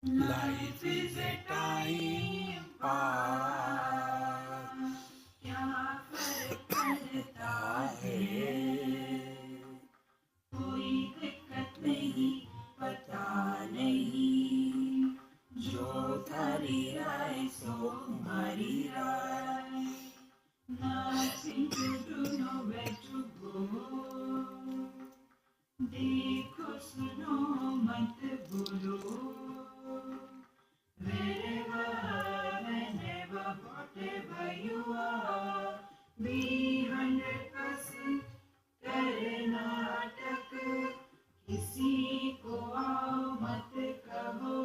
Life is a time pass. क्या फर्क पड़ता है कोई दिक्कत नहीं पता नहीं जो थारी राय सो हमारी राय nothing to do nowhere to go देखो सुनो मत बोलो wherever whenever whatever you are be 100% Karnataka किसी को आओ मत कहो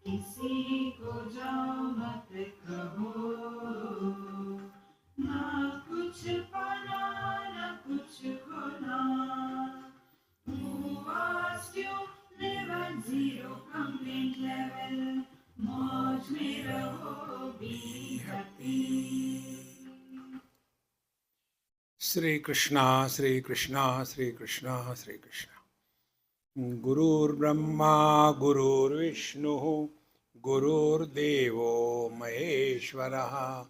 किसी को जाओ मत कहो ना कुछ पाना ना कुछ खोना who asked you live at zero complaint level मौज में रहो be happy Sri Krishna, Sri Krishna, Sri Krishna, Sri Krishna. Gurur Brahma, Gurur Vishnu, Gurur Devo Maheshwaraha,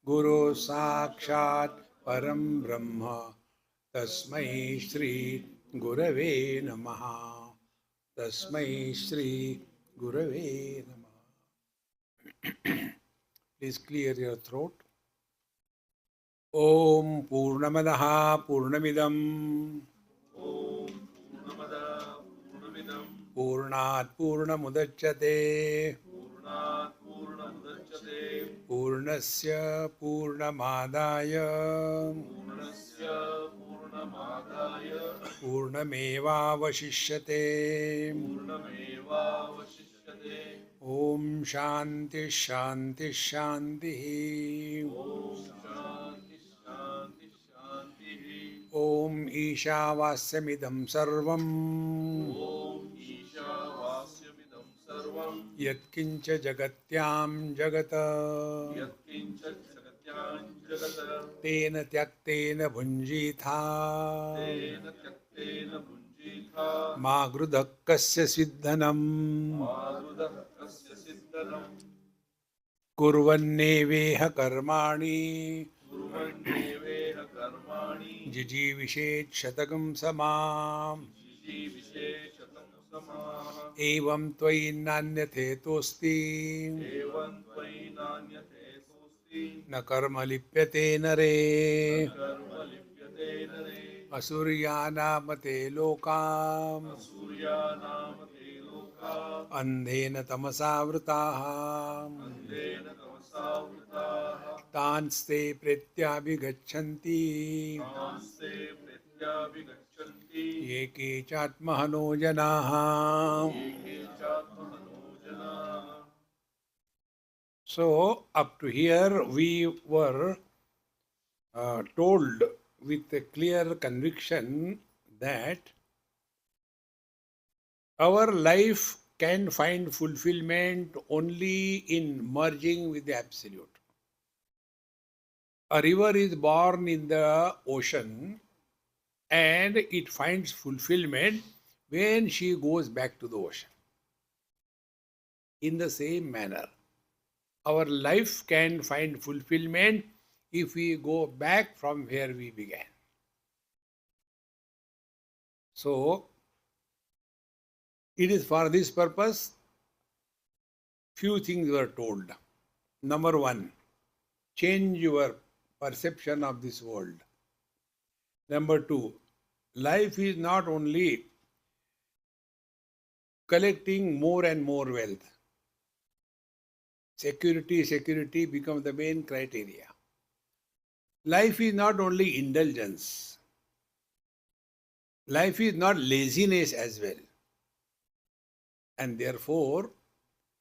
Guru Sakshat Param Brahma, Tasmai Shri Gurave Namaha, Tasmai Shri Gurave Namaha. Please clear your throat. Om Purnamadaha Purnamidam Purnat Purnamudachyate Purnasya Purnamadaya Purnameva Vashishyate Om Shanti Shanti Shanti Om Ishavasya Sarvam Yatkincha Jagatyam Jagata Tena Tyaktena Bhunjitha Magrudakkasya Siddhanam Kurvanneveha Karmani Jijivishet Shatagam Samam Evam Tvai Nanyate Tosti Na Karma Lipyate Nare Asurya Mate Lokam Andhena Tamasavrtaha Tanste Pretyabhigachanti Yeke Chatmahano Janaha. So, up to here we were told with a clear conviction that our life can find fulfillment only in merging with the Absolute. A river is born in the ocean and it finds fulfillment when she goes back to the ocean. In the same manner, our life can find fulfillment if we go back from where we began. So, it is for this purpose, few things were told. Number one, change your perception of this world. Number two, life is not only collecting more and more wealth. Security becomes the main criteria. Life is not only indulgence. Life is not laziness as well. And therefore,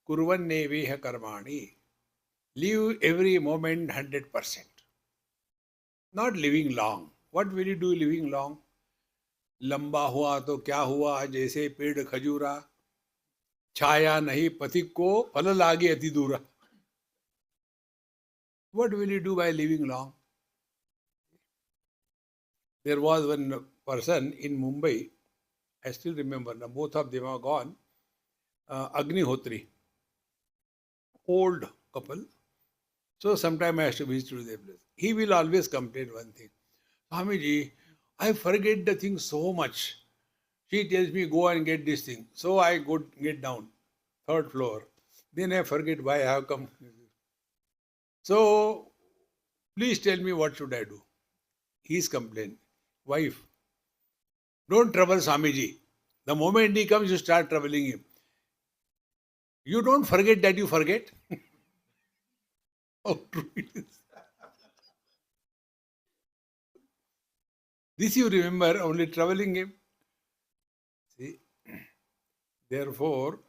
kurvanneveha karmani. Live every moment 100%. Not living long. What will you do living long? लंबा हुआ तो क्या हुआ जैसे पेड़ खजूरा छाया नहीं पथिक को फल लागे अति दूरा. What will you do by living long? There was one person in Mumbai, I still remember, now both of them are gone. Agnihotri, old couple. So sometime I have to visit to their place. He will always complain one thing. Swamiji, I forget the thing so much. She tells me go and get this thing. So I go get down, third floor. Then I forget why I have come. So please tell me what should I do. He's complained. Wife, don't trouble Swamiji. The moment he comes, you start troubling him. You don't forget that you forget. How true it is. This you remember, only troubling him. See, therefore,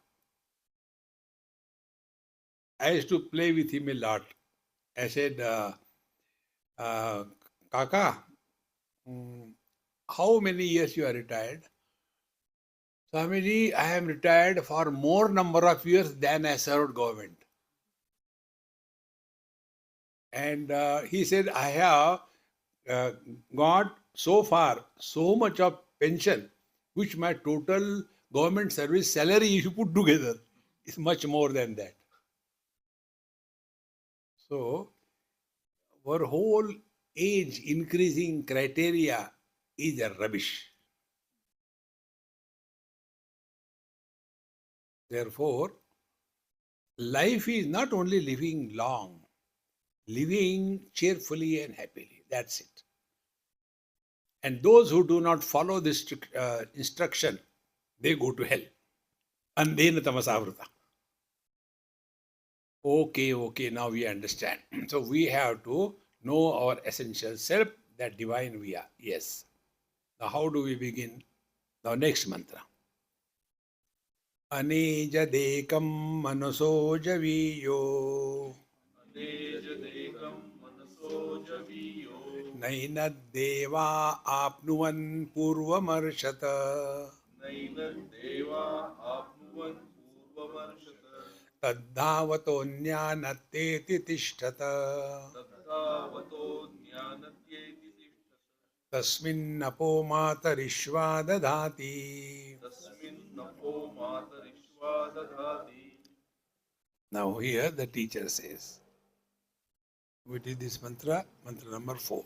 I used to play with him a lot. I said, Kaka, how many years you are retired? Swamiji, I am retired for more number of years than I served government. And he said, I have got so far so much of pension, which my total government service salary, if you put together, is much more than that. So, our whole age increasing criteria is a rubbish. Therefore, life is not only living long, living cheerfully and happily. That's it. And those who do not follow this instruction, they go to hell. Andena tamasavrita. Okay, now we understand. So we have to know our essential self, that divine we are. Yes. Now how do we begin? Now next mantra. Anejadekam manaso javiyo. Nainadeva apnuvan purvamarshata. Taddhavato jnanatteti tishtata. Tasminnapo matarishva dadhati. Now here the teacher says, what is this mantra? Mantra number 4.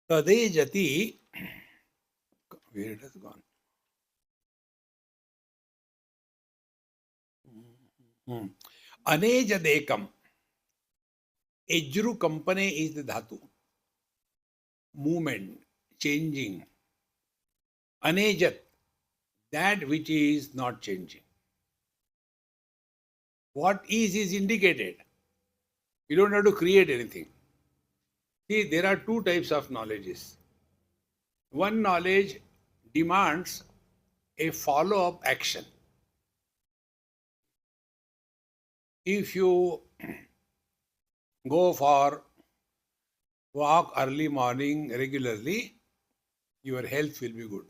Tadejati, where it has gone. Anejadekam. Ejru company is the dhatu. Movement, changing. Anejat, that which is not changing. What is indicated. You don't have to create anything. See, there are two types of knowledges. One knowledge demands a follow-up action. If you go for walk early morning regularly, your health will be good.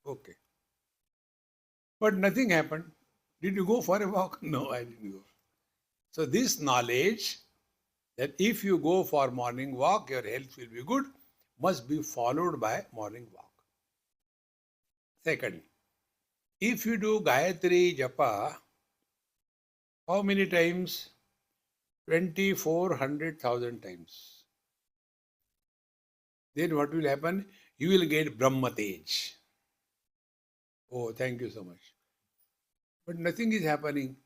Okay. But nothing happened. Did you go for a walk? No, I didn't go. So this knowledge that if you go for morning walk, your health will be good, must be followed by morning walk. Second, if you do Gayatri Japa, how many times? 2400,000 times. Then what will happen? You will get Brahmatej. Oh, thank you so much. But nothing is happening.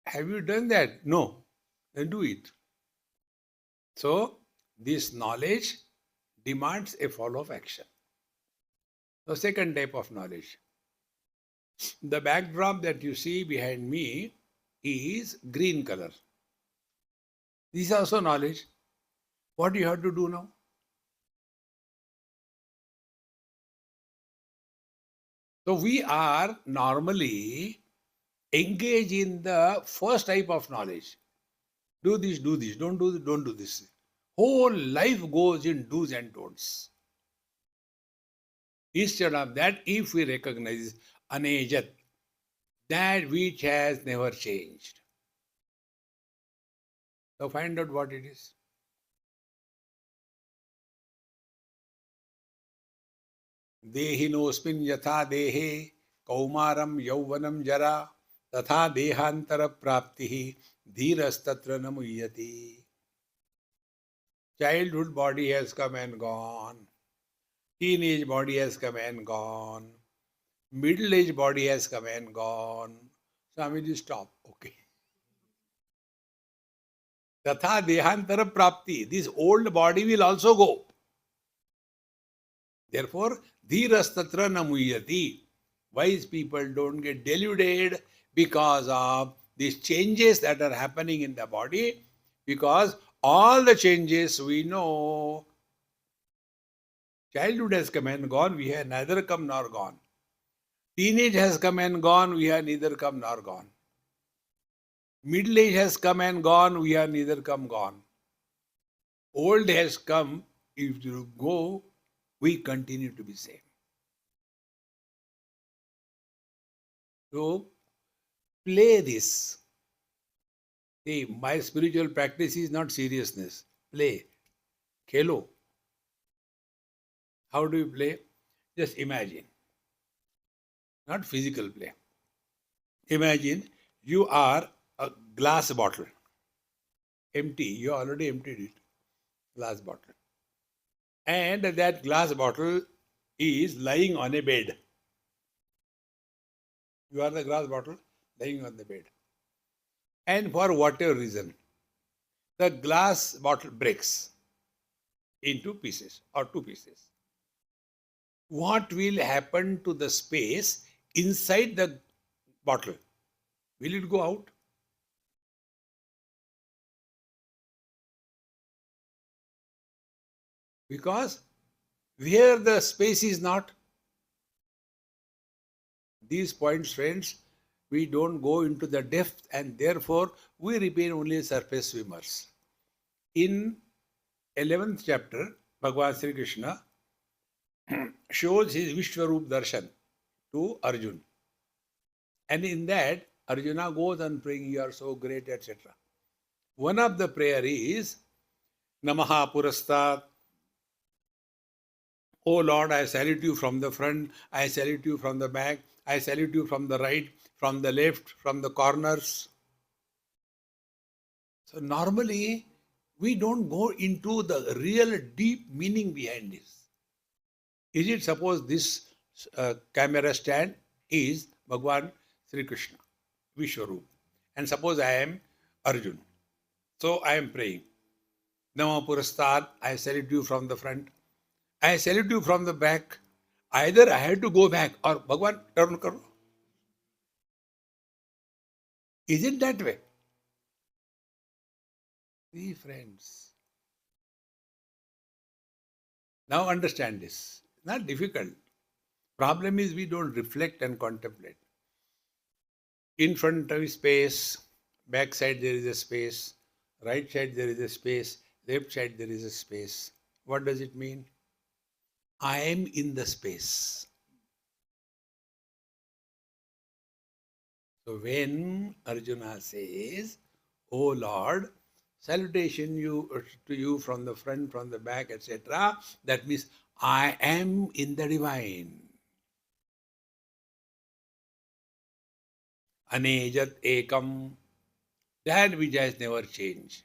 Have you done that? No. Then do it. So, this knowledge demands a follow-up action. The second type of knowledge. The backdrop that you see behind me is green color. This is also knowledge. What do you have to do now? So we are normally engaged in the first type of knowledge. Do this, don't do this. Whole life goes in do's and don'ts. Instead of that, if we recognize anejat, that which has never changed. So find out what it is. Dehinosmin yatha dehe kaumaram yauvanam jara tatha dehantara praptihi dhirastatra namuyati. Childhood body has come and gone. Teenage body has come and gone. Middle-aged body has come and gone. Swamiji, stop. Okay. Tatha dehantara prapti. This old body will also go. Therefore, dhirastatra namuyati. Wise people don't get deluded because of these changes that are happening in the body, because all the changes we know. Childhood has come and gone, we have neither come nor gone. Teenage has come and gone, we have neither come nor gone. Middle age has come and gone, we have neither come gone. Old has come, if you go, we continue to be same. So, play this. See, my spiritual practice is not seriousness. Play. Khelo. How do you play? Just imagine. Not physical play. Imagine you are a glass bottle. Empty. You already emptied it. Glass bottle. And that glass bottle is lying on a bed. You are the glass bottle lying on the bed. And for whatever reason, the glass bottle breaks into pieces or two pieces. What will happen to the space inside the bottle? Will it go out? Because where the space is not, these points, friends, we don't go into the depth, and therefore we remain only surface swimmers. In 11th chapter, Bhagavan Sri Krishna shows his Vishwarup Darshan to Arjuna. And in that, Arjuna goes on praying, you are so great, etc. One of the prayer is, Namaha Purastat. Oh Lord, I salute you from the front, I salute you from the back, I salute you from the right, from the left, from the corners. So normally, we don't go into the real deep meaning behind this. Is it suppose this camera stand is Bhagavan Sri Krishna, Vishwarup, and suppose I am Arjuna. So I am praying. Nama Purastat, I salute you from the front. I salute you from the back. Either I have to go back or Bhagavan turn karo. Is it that way? See, friends. Now understand this. Not difficult. Problem is we don't reflect and contemplate. In front of space, back side there is a space, right side there is a space, left side there is a space. What does it mean? I am in the space. So when Arjuna says, "Oh Lord, salutation to you from the front, from the back, etc., that means I am in the divine. Anejat ekam, that which has never changed.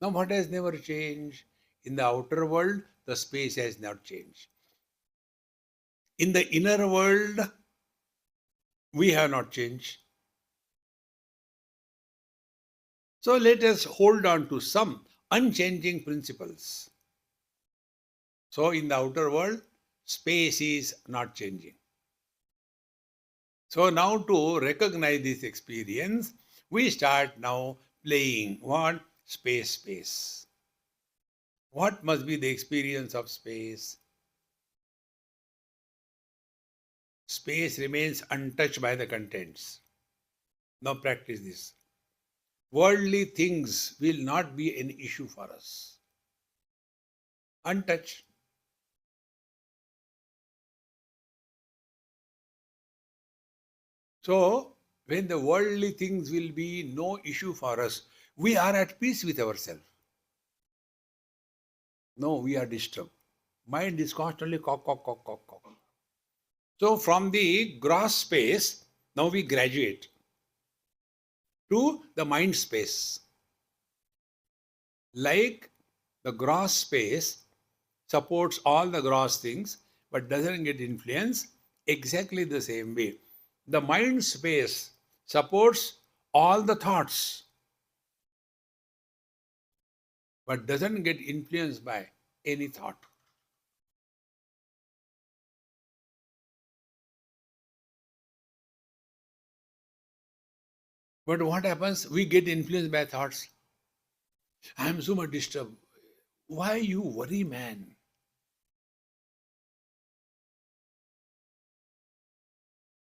Now what has never changed? In the outer world, the space has not changed. In the inner world, we have not changed. So let us hold on to some unchanging principles. So in the outer world, space is not changing. So now to recognize this experience, we start now playing what? Space. What must be the experience of space? Space remains untouched by the contents. Now practice this. Worldly things will not be an issue for us. Untouched. So, when the worldly things will be no issue for us, we are at peace with ourselves. No, we are disturbed. Mind is constantly cock. So from the gross space, now we graduate to the mind space. Like the gross space supports all the gross things but doesn't get influence, exactly the same way. The mind space supports all the thoughts but doesn't get influenced by any thought. But what happens? We get influenced by thoughts. I am so much disturbed. Why you worry, man?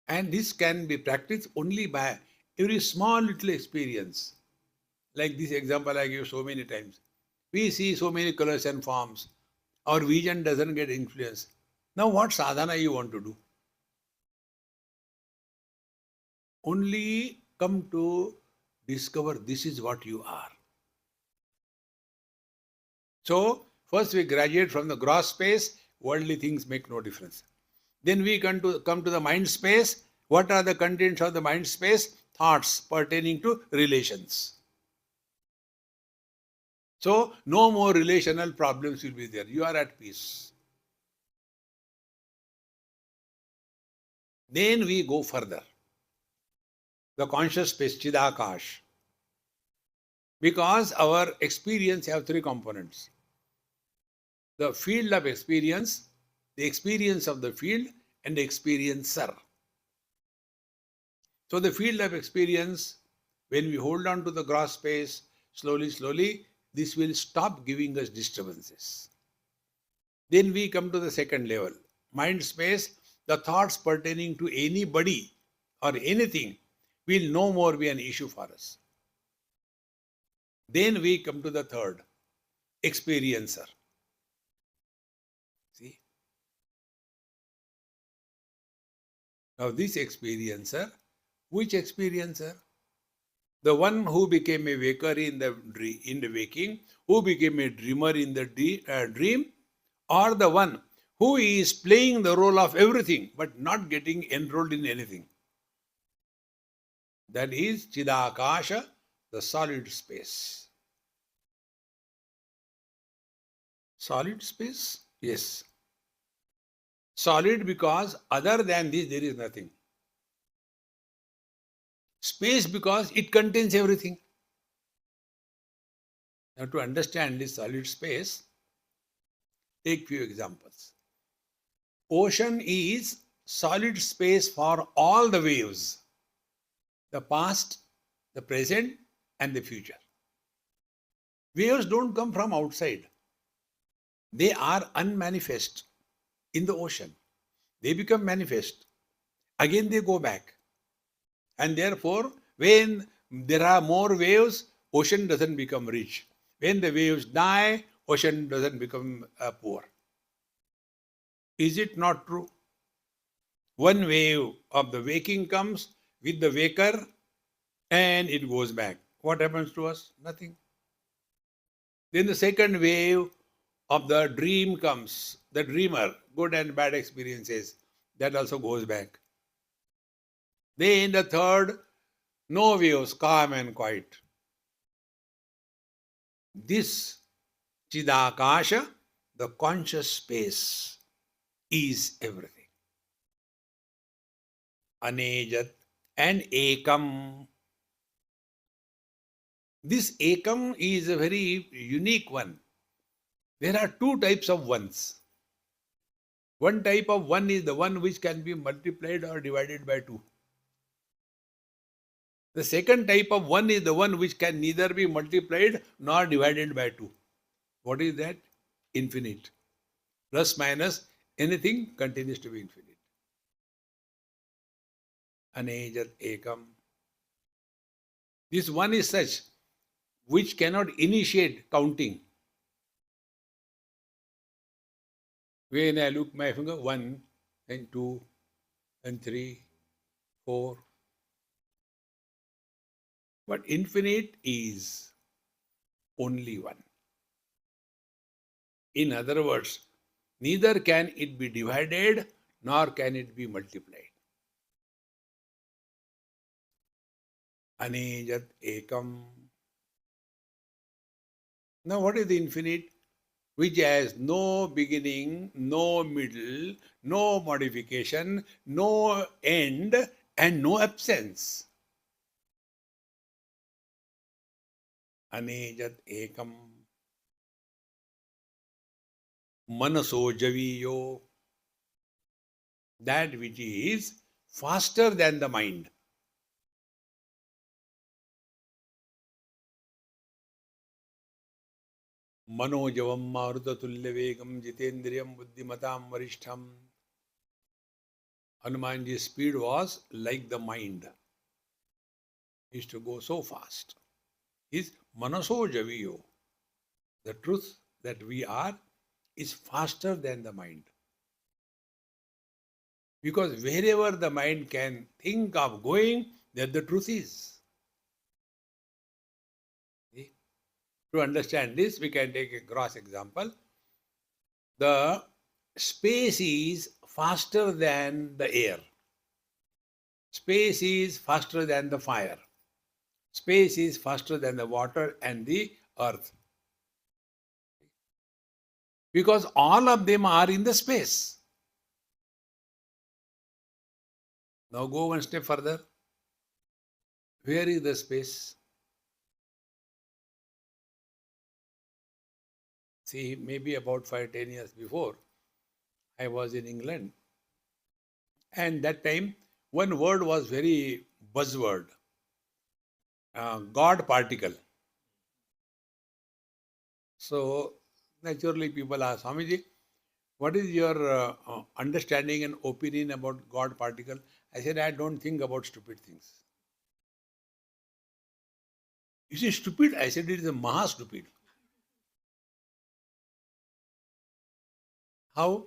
And this can be practiced only by every small little experience. Like this example I give so many times. We see so many colors and forms. Our vision doesn't get influenced. Now what sadhana you want to do? Only come to discover this is what you are. So first we graduate from the gross space, worldly things make no difference. Then we come to the mind space. What are the contents of the mind space? Thoughts pertaining to relations. So no more relational problems will be there. You are at peace. Then we go further. The conscious space, Chidakash. Because our experience have three components. The field of experience, the experience of the field, and the experiencer. So the field of experience, when we hold on to the gross space, slowly, this will stop giving us disturbances. Then we come to the second level. Mind space, the thoughts pertaining to anybody or anything will no more be an issue for us. Then we come to the third, experiencer. See? Now this experiencer, which experiencer? The one who became a waker in the waking, who became a dreamer in the dream, or the one who is playing the role of everything but not getting enrolled in anything. That is Chidakasha, the solid space. Solid space? Yes. Solid because other than this there is nothing. Space because it contains everything. Now to understand this solid space, take few examples. Ocean is solid space for all the waves. The past, the present, and the future. Waves don't come from outside. They are unmanifest in the ocean. They become manifest. Again they go back. And therefore, when there are more waves, ocean doesn't become rich. When the waves die, ocean doesn't become poor. Is it not true? One wave of the waking comes with the waker and it goes back. What happens to us? Nothing. Then the second wave of the dream comes, the dreamer, good and bad experiences, that also goes back. Then the third, no waves, calm and quiet. This Chidakasha, the conscious space, is everything. Anejat and Ekam. This Ekam is a very unique one. There are two types of ones. One type of one is the one which can be multiplied or divided by 2. The second type of one is the one which can neither be multiplied nor divided by 2. What is that? Infinite. Plus minus anything continues to be infinite. Anejat Ekam. This one is such which cannot initiate counting. When I look my finger, 1 and 2 and 3, 4. But infinite is only one. In other words, neither can it be divided nor can it be multiplied. Anejat ekam. Now, what is the infinite? Which has no beginning, no middle, no modification, no end, and no absence. Anejat ekam. Manaso javiyo. That which is faster than the mind. Manojavam marutatulla vegam jitendriyam buddhimatam varishtham. Hanumanji's speed was like the mind. He used to go so fast. Is manaso javiyo. The truth that we are is faster than the mind. Because wherever the mind can think of going, there the truth is. See? To understand this, we can take a gross example. The space is faster than the air. Space is faster than the fire. Space is faster than the water and the earth. Because all of them are in the space. Now go one step further. Where is the space? See, maybe about 5-10 years before, I was in England. And that time, one word was very buzzword. God particle. So, naturally people ask, Swamiji, what is your understanding and opinion about God particle? I said, I don't think about stupid things. You say stupid? I said, it is a maha stupid. How?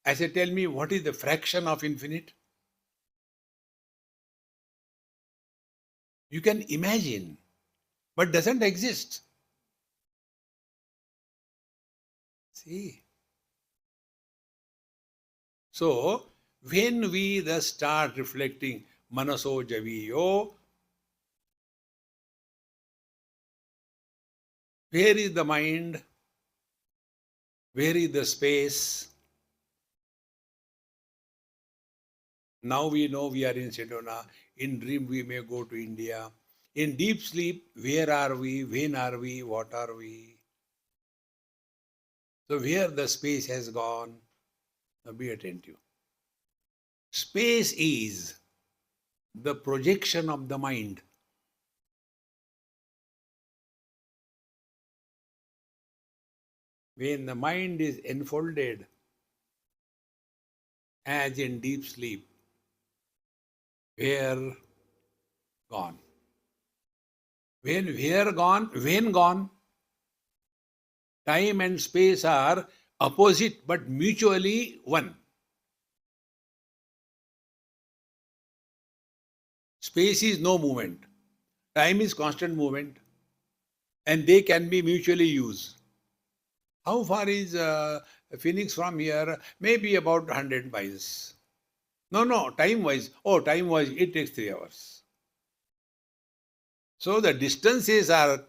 I said, tell me, what is the fraction of infinite? You can imagine, but doesn't exist. See? So, when we thus start reflecting manaso javiyo, where is the mind? Where is the space? Now we know we are in Sedona. In dream we may go to India. In deep sleep, where are we? When are we? What are we? So where the space has gone, now be attentive. Space is the projection of the mind. When the mind is enfolded, as in deep sleep, where gone? Where gone? When gone? Time and space are opposite but mutually one. Space is no movement. Time is constant movement. And they can be mutually used. How far is Phoenix from here? Maybe about 100 miles. No, time-wise. Oh, time-wise, it takes 3 hours. So the distances are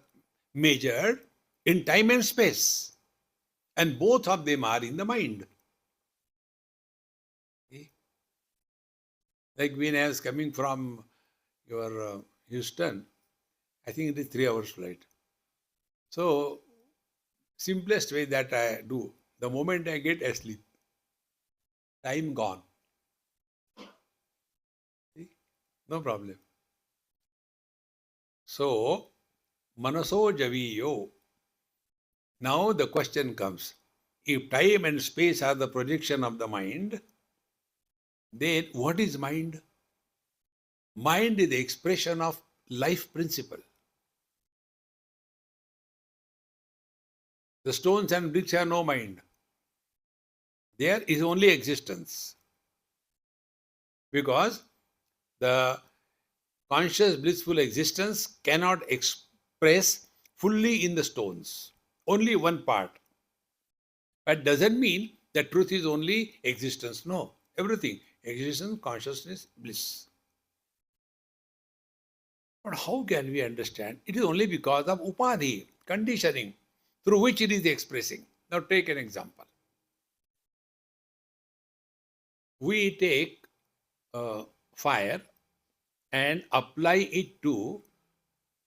measured in time and space. And both of them are in the mind. See? Like when I was coming from your Houston, I think it is 3 hours flight. So, simplest way that I do, the moment I get asleep, time gone. See? No problem. So, manaso javiyo. Now the question comes, if time and space are the projection of the mind, then what is mind? Mind is the expression of life principle. The stones and bricks have no mind. There is only existence. Because the conscious blissful existence cannot express fully in the stones. Only one part. That doesn't mean that truth is only existence. No. Everything. Existence, consciousness, bliss. But how can we understand? It is only because of upadhi, conditioning, through which it is expressing. Now take an example. We take fire and apply it to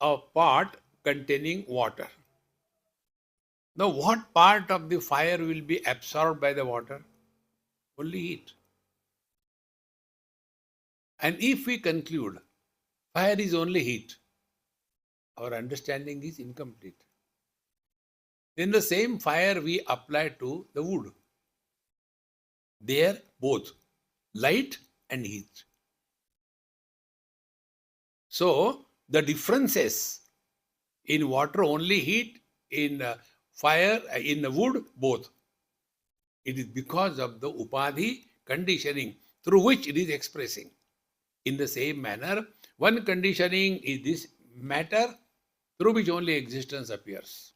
a pot containing water. Now, what part of the fire will be absorbed by the water? Only heat. And if we conclude fire is only heat, our understanding is incomplete. Then the same fire we apply to the wood. There, both light and heat. So, the differences in water only heat, in fire, in the wood both. It is because of the upadhi conditioning through which it is expressing. In the same manner, one conditioning is this matter through which only existence appears.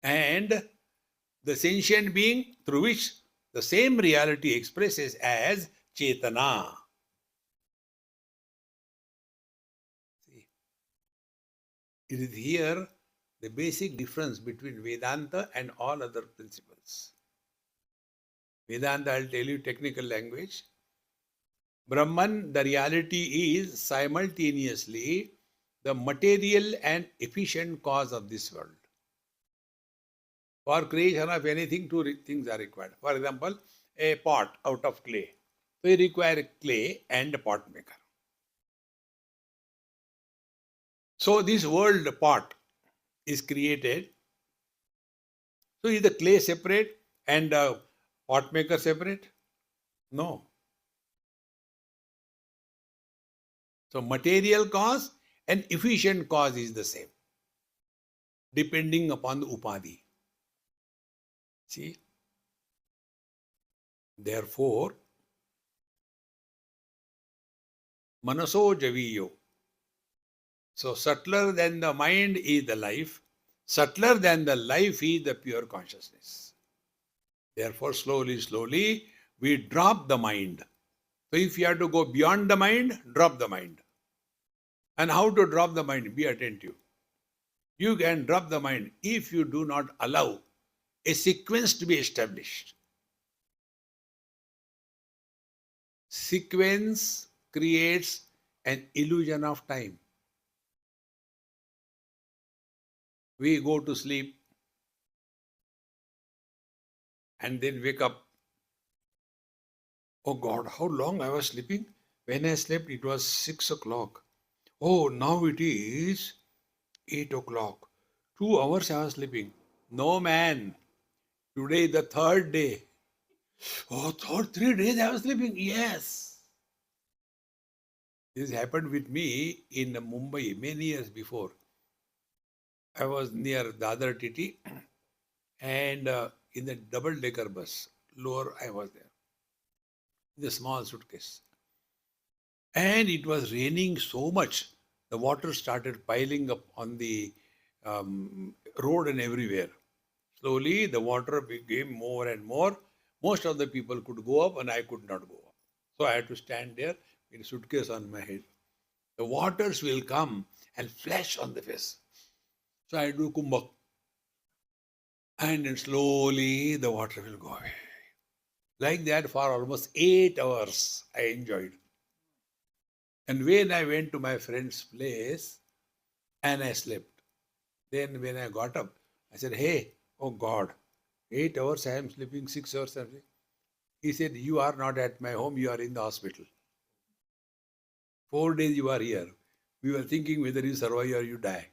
And the sentient being through which the same reality expresses as Chetana. See, it is here the basic difference between Vedanta and all other principles. Vedanta, I'll tell you technical language. Brahman, the reality is simultaneously the material and efficient cause of this world. For creation of anything, two things are required. For example, a pot out of clay. So you require clay and a pot maker. So this world pot is created. So is the clay separate and pot maker separate? No. So material cause and efficient cause is the same, depending upon the upadhi. See? Therefore, manaso javiyo. So subtler than the mind is the life, subtler than the life is the pure consciousness. Therefore, slowly, slowly, we drop the mind. So if you have to go beyond the mind, drop the mind. And how to drop the mind? Be attentive. You can drop the mind if you do not allow a sequence to be established. Sequence creates an illusion of time. We go to sleep and then wake up. Oh God, how long I was sleeping? When I slept, it was 6 o'clock. Oh, now it is 8 o'clock. 2 hours I was sleeping. No, man. Today is the third day. Oh, 3 days I was sleeping. Yes. This happened with me in Mumbai many years before. I was near Dadar TT and in the double-decker bus, lower I was there, in a small suitcase. And it was raining so much, the water started piling up on the road and everywhere. Slowly, the water became more and more. Most of the people could go up and I could not go up. So I had to stand there with a suitcase on my head. The waters will come and flash on the face. So I do kumbhak. And then slowly the water will go away. Like that for almost 8 hours I enjoyed. And when I went to my friend's place and I slept, then when I got up, I said, hey, oh God, 8 hours I am sleeping, 6 hours I am sleeping. He said, you are not at my home, you are in the hospital. 4 days you are here. We were thinking whether you survive or you die.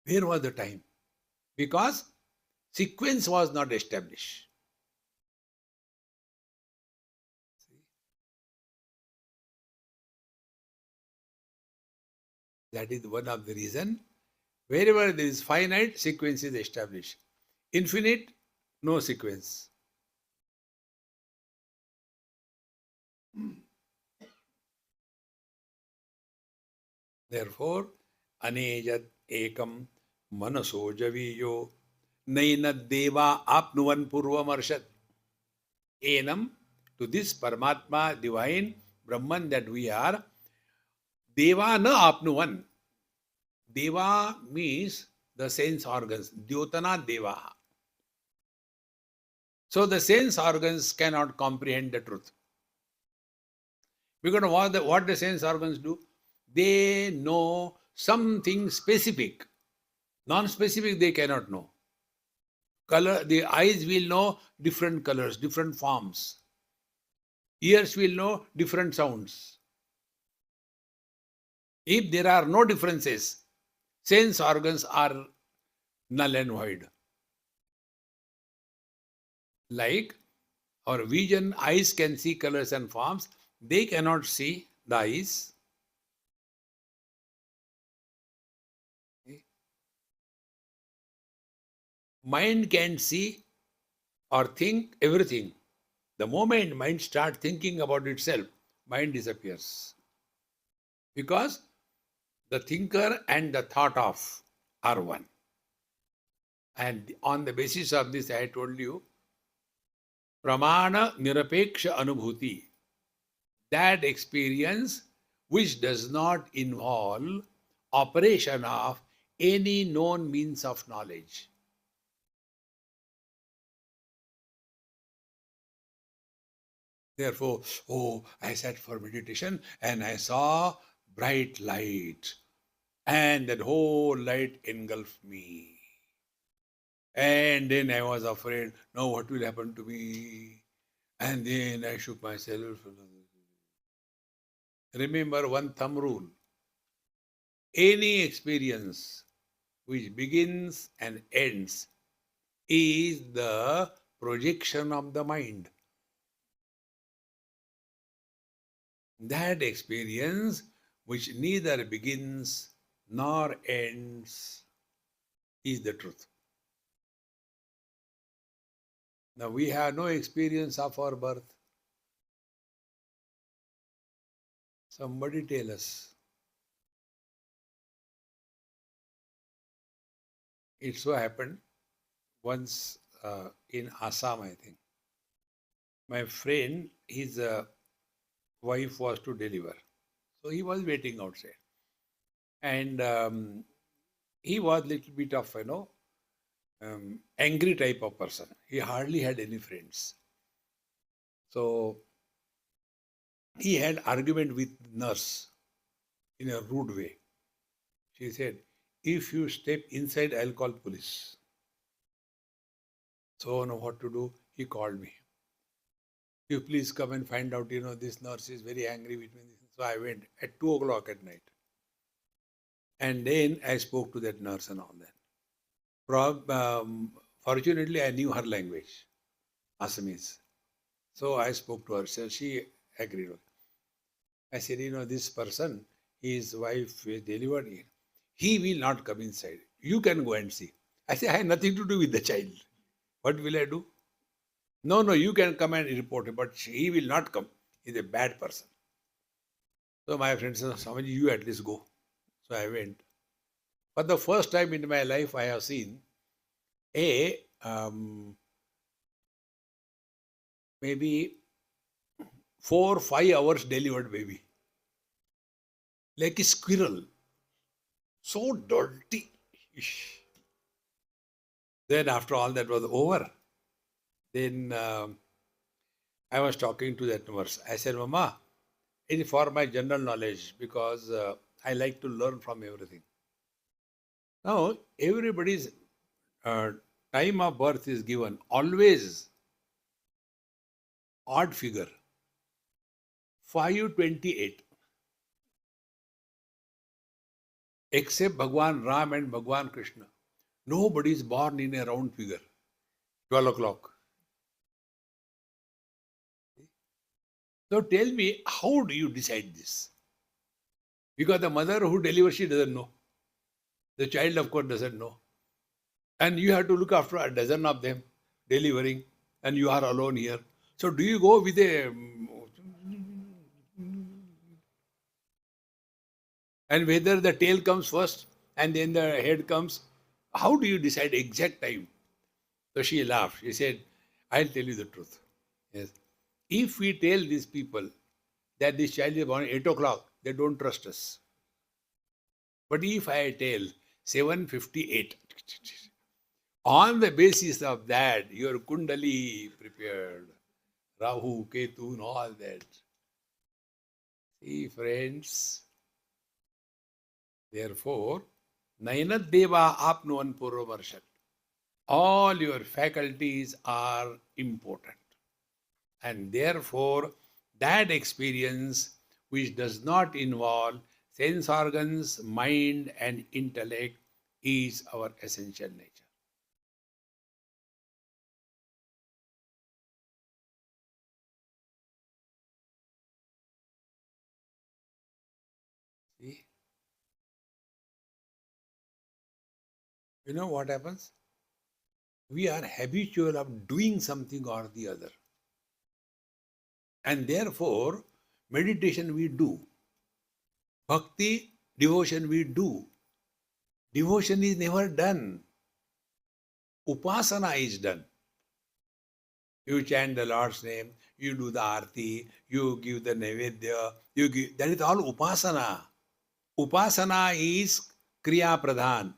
Where was the time? Because sequence was not established. See? That is one of the reasons. Wherever there is finite, sequence is established. Infinite, no sequence. Therefore, anejat ekam manaso javiyo nainad deva apnuvan purvam arshad. Enam, to this Paramatma, divine Brahman that we are, Deva na apnuvan. Deva means the sense organs. Dyotana Deva. So the sense organs cannot comprehend the truth. Because what the sense organs do? They know something specific. Non-specific they cannot know. Color, the eyes will know different colors, different forms. Ears will know different sounds. If there are no differences, sense organs are null and void. Like our vision, eyes can see colors and forms. They cannot see the eyes. Mind can see or think everything. The moment mind starts thinking about itself, mind disappears. Because the thinker and the thought of are one. And on the basis of this, I told you, Pramana Nirapeksha Anubhuti, that experience which does not involve operation of any known means of knowledge. Therefore, I sat for meditation and I saw bright light, and that whole light engulfed me. And then I was afraid, now what will happen to me? And then I shook myself. Remember one thumb rule. Any experience which begins and ends is the projection of the mind. That experience which neither begins nor ends is the truth. Now we have no experience of our birth. Somebody tell us. It so happened once in Assam, I think. My friend, his wife was to deliver. So he was waiting outside. And he was little bit of, angry type of person. He hardly had any friends. So he had argument with nurse in a rude way. She said, if you step inside, I'll call police. So now what to do? He called me. You please come and find out, this nurse is very angry with me. So I went at 2 o'clock at night. And then I spoke to that nurse and all that. Fortunately, I knew her language, Assamese. So I spoke to her. So she agreed. I said, this person, his wife is delivered here. He will not come inside. You can go and see. I said, I have nothing to do with the child. What will I do? No, you can come and report it, but he will not come. He's a bad person. So my friend said, Swamiji, you at least go. So I went. For the first time in my life, I have seen a maybe 4 or 5 hours delivered baby. Like a squirrel. So dirty. Then after all that was over, then I was talking to that nurse. I said, Mama, it is for my general knowledge because I like to learn from everything. Now, everybody's time of birth is given always odd figure, 528. Except Bhagwan Ram and Bhagwan Krishna. Nobody is born in a round figure, 12 o'clock. So tell me, how do you decide this? Because the mother who delivers, she doesn't know. The child, of course, doesn't know. And you have to look after a dozen of them delivering, and you are alone here. So do you go with a... And whether the tail comes first and then the head comes, how do you decide exact time? So she laughed. She said, I'll tell you the truth. Yes. If we tell these people that this child is born at 8 o'clock, they don't trust us. But if I tell 7:58, on the basis of that, your Kundali prepared, Rahu, Ketu, and all that. See, friends, therefore, Nainat Deva Apnuan Purvarshat. All your faculties are important. And therefore, that experience which does not involve sense organs, mind, and intellect is our essential nature. See? You know what happens? We are habitual of doing something or the other. And therefore, meditation we do. Bhakti, devotion we do. Devotion is never done. Upasana is done. You chant the Lord's name, you do the arti, you give the nevedya, that is all upasana. Upasana is kriya pradhan.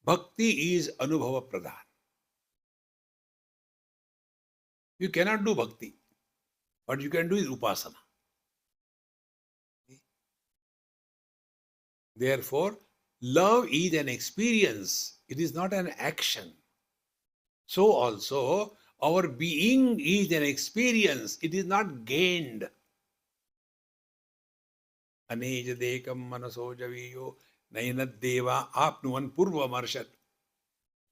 Bhakti is anubhava pradhan. You cannot do bhakti. What you can do is upasana. Therefore, love is an experience. It is not an action. So also, our being is an experience. It is not gained. Aneja dekam manaso javiyo nainat deva apnuvan purva marshat.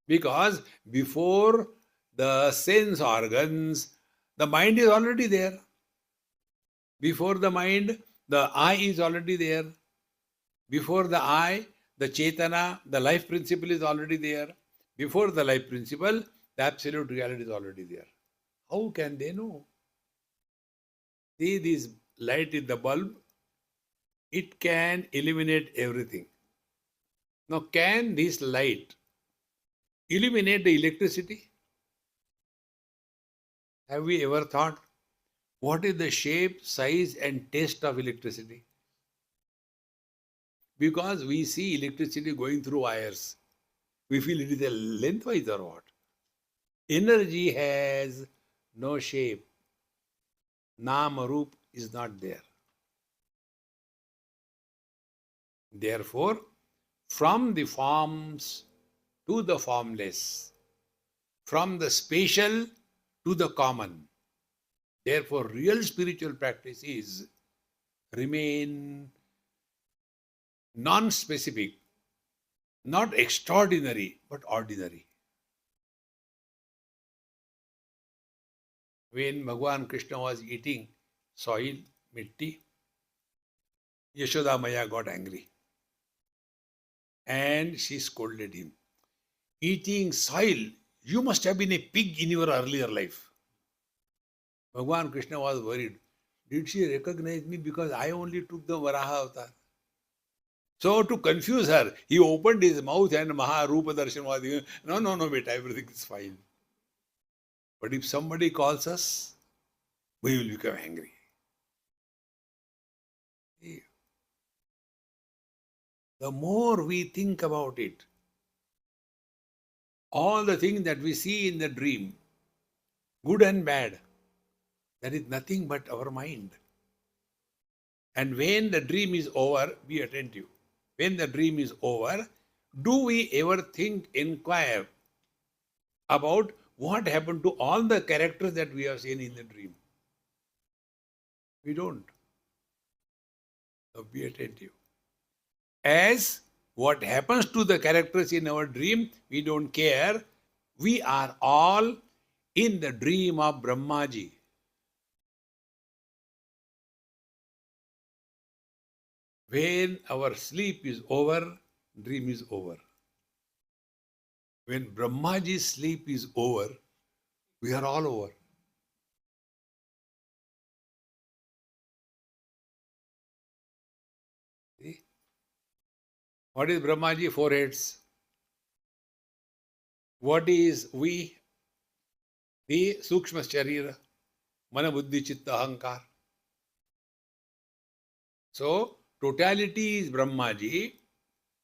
Because before the sense organs, the mind is already there. Before the mind, the I is already there. Before the I, the Chetana, the life principle is already there. Before the life principle, the absolute reality is already there. How can they know? See this light in the bulb? It can illuminate everything. Now, can this light illuminate the electricity? Have we ever thought, what is the shape, size, and taste of electricity? Because we see electricity going through wires. We feel it is a lengthwise or what? Energy has no shape. Nama Roop is not there. Therefore, from the forms to the formless, from the spatial to the common. Therefore, real spiritual practice is remain non-specific, not extraordinary, but ordinary. When Bhagavan Krishna was eating soil, mitti, Yashoda Maya got angry. And she scolded him. Eating soil, you must have been a pig in your earlier life. Bhagavan Krishna was worried. Did she recognize me because I only took the Varaha avatar? So to confuse her, he opened his mouth and Maha Rupa Darshan was saying, no, beta, everything is fine. But if somebody calls us, we will become angry. The more we think about it, all the things that we see in the dream, good and bad, that is nothing but our mind. And when the dream is over, be attentive. When the dream is over, do we ever think, inquire about what happened to all the characters that we have seen in the dream? We don't. So be attentive. As what happens to the characters in our dream, we don't care. We are all in the dream of Brahmaji. When our sleep is over, dream is over. When Brahmaji's sleep is over, we are all over. See? What is Brahmaji? Four heads. What is we? The Sukshma Sharira. Mana buddhi chitta ahankar. So, totality is Brahmaji,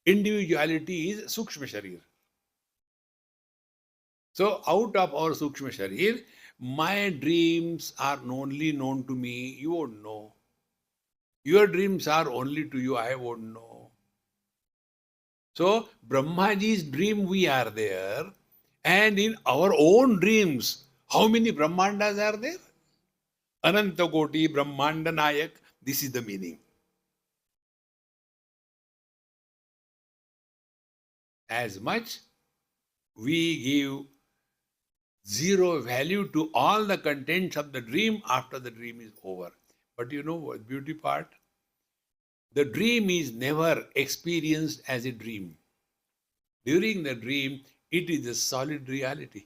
individuality is Sukshma Sharir. So, out of our Sukshma Sharir, my dreams are only known to me, you won't know. Your dreams are only to you, I won't know. So, Brahmaji's dream, we are there, and in our own dreams, how many Brahmandas are there? Ananta Koti, Brahmanda Nayak, this is the meaning. As much we give zero value to all the contents of the dream after the dream is over. But you know what beauty part? The dream is never experienced as a dream. During the dream, it is a solid reality.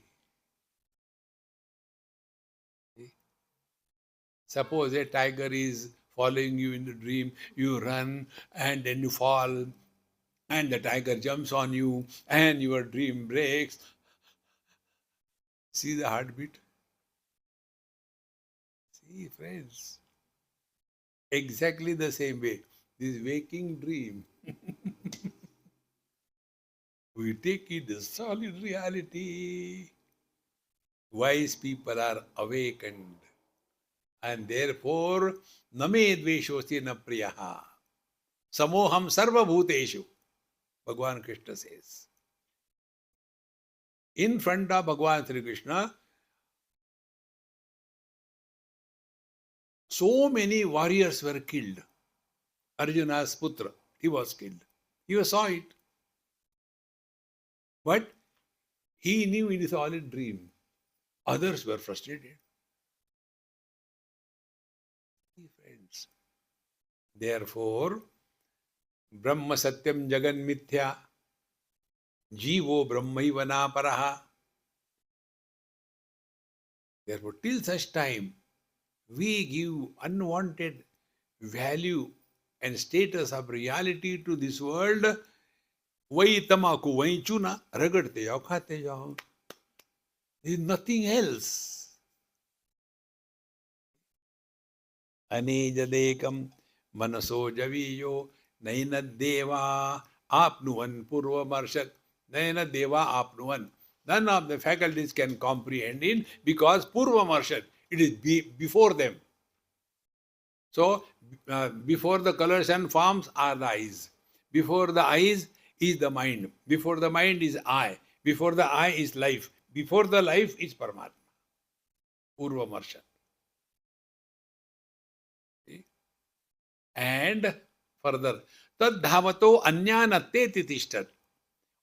Suppose a tiger is following you in the dream, you run and then you fall, and the tiger jumps on you, and your dream breaks. See the heartbeat? See, friends, exactly the same way. This waking dream, we take it as solid reality. Wise people are awakened. And therefore, name dveshosti na priyaha. Samoham sarva bhuteshu. Bhagavan Krishna says. In front of Bhagavan Sri Krishna, so many warriors were killed. Arjuna's putra, he was killed. He saw it. But he knew it is all a dream. Others were frustrated. Friends. Therefore, Brahma Satyam Jagan Mithya, Jivo Brahmaiva Naparaha. Therefore, till such time, we give unwanted value and status of reality to this world. वही तमाकू वही चूना रगड़ते जाओ खाते जाओ. There is nothing else. अनेजदेकम मनसो जवीयो नैन देवा आपनुवन पूर्वमर्शक. नैन देवा आपनुवन. None of the faculties can comprehend it because purvamarshat, it is before them. So, before the colors and forms are the eyes. Before the eyes is the mind. Before the mind is I. Before the I is life. Before the life is Paramatma. Purvamarshat. And further, tad dhavato anyanatte titishtat.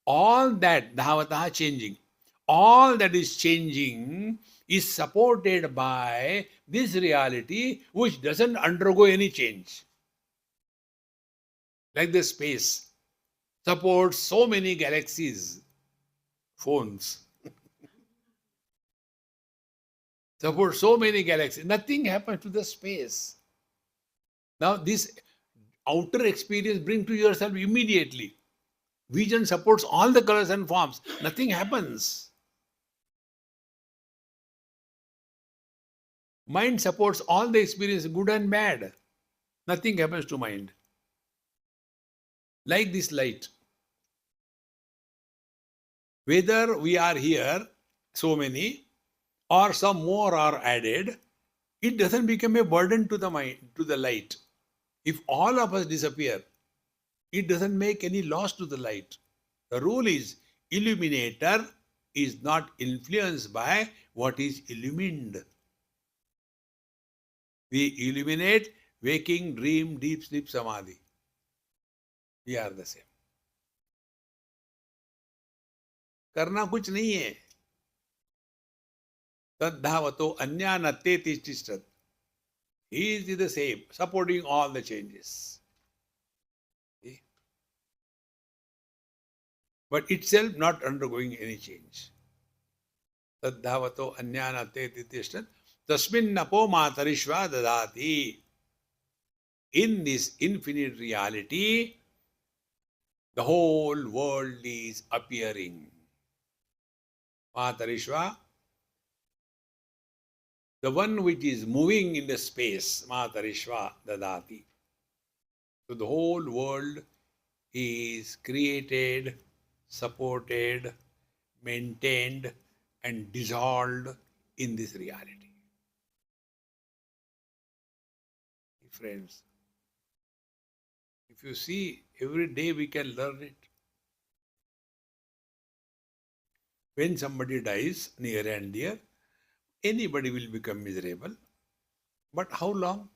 All that dhavata changing, all that is changing is supported by this reality which doesn't undergo any change. Like the space supports so many galaxies, phones. Supports so many galaxies. Nothing happens to the space. Now this outer experience bring to yourself immediately. Vision supports all the colors and forms. Nothing happens. Mind supports all the experience, good and bad. Nothing happens to mind. Like this light. Whether we are here, so many, or some more are added, it doesn't become a burden to the mind, to the light. If all of us disappear, it doesn't make any loss to the light. The rule is, illuminator is not influenced by what is illumined. We illuminate waking, dream, deep sleep, samadhi. We are the same. करना कुछ नहीं है. तद्धावतो अन्यानत्ते तिष्ठत्. He is the same, supporting all the changes. See? But itself not undergoing any change. Tadhavato anyanatte titishthat tasminnapo matarishva dadati. In this infinite reality, the whole world is appearing. Matarishva, the one which is moving in the space, Matarishva Dadati. So the whole world is created, supported, maintained, and dissolved in this reality. Friends, if you see, every day we can learn it. When somebody dies near and dear, anybody will become miserable. But how long?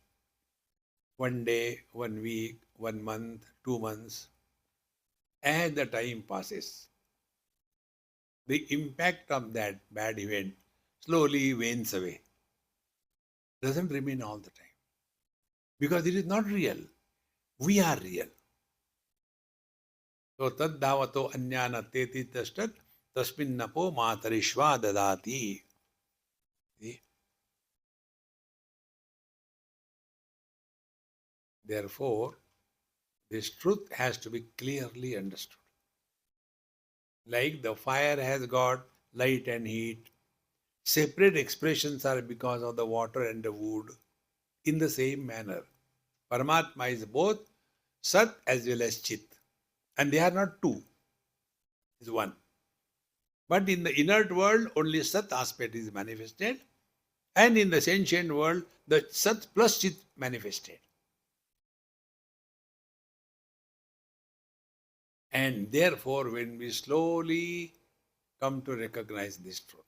1 day, 1 week, 1 month, 2 months. As the time passes, the impact of that bad event slowly wanes away. Doesn't remain all the time. Because it is not real. We are real. So tad davato anyana teti tastat tasminnapo matarishva dadati. See? Therefore, this truth has to be clearly understood. Like the fire has got light and heat, separate expressions are because of the water and the wood. In the same manner, Paramatma is both Sat as well as Chit. And they are not two, it is one. But in the inert world, only Sat aspect is manifested. And in the sentient world, the Sat plus Chit manifested. And therefore, when we slowly come to recognize this truth,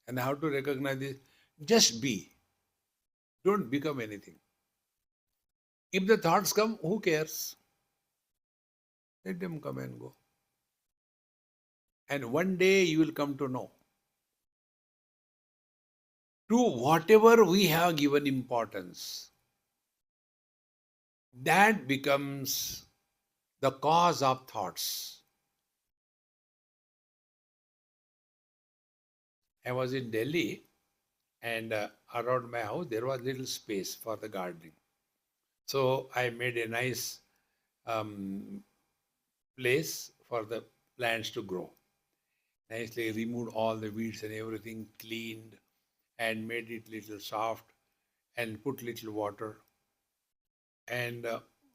and how to recognize this? Just be. Don't become anything. If the thoughts come, who cares? Let them come and go. And one day you will come to know. To whatever we have given importance, that becomes the cause of thoughts. I was in Delhi, and around my house there was little space for the gardening. So I made a nice place for the plants to grow. Nicely removed all the weeds and everything, cleaned and made it little soft and put little water and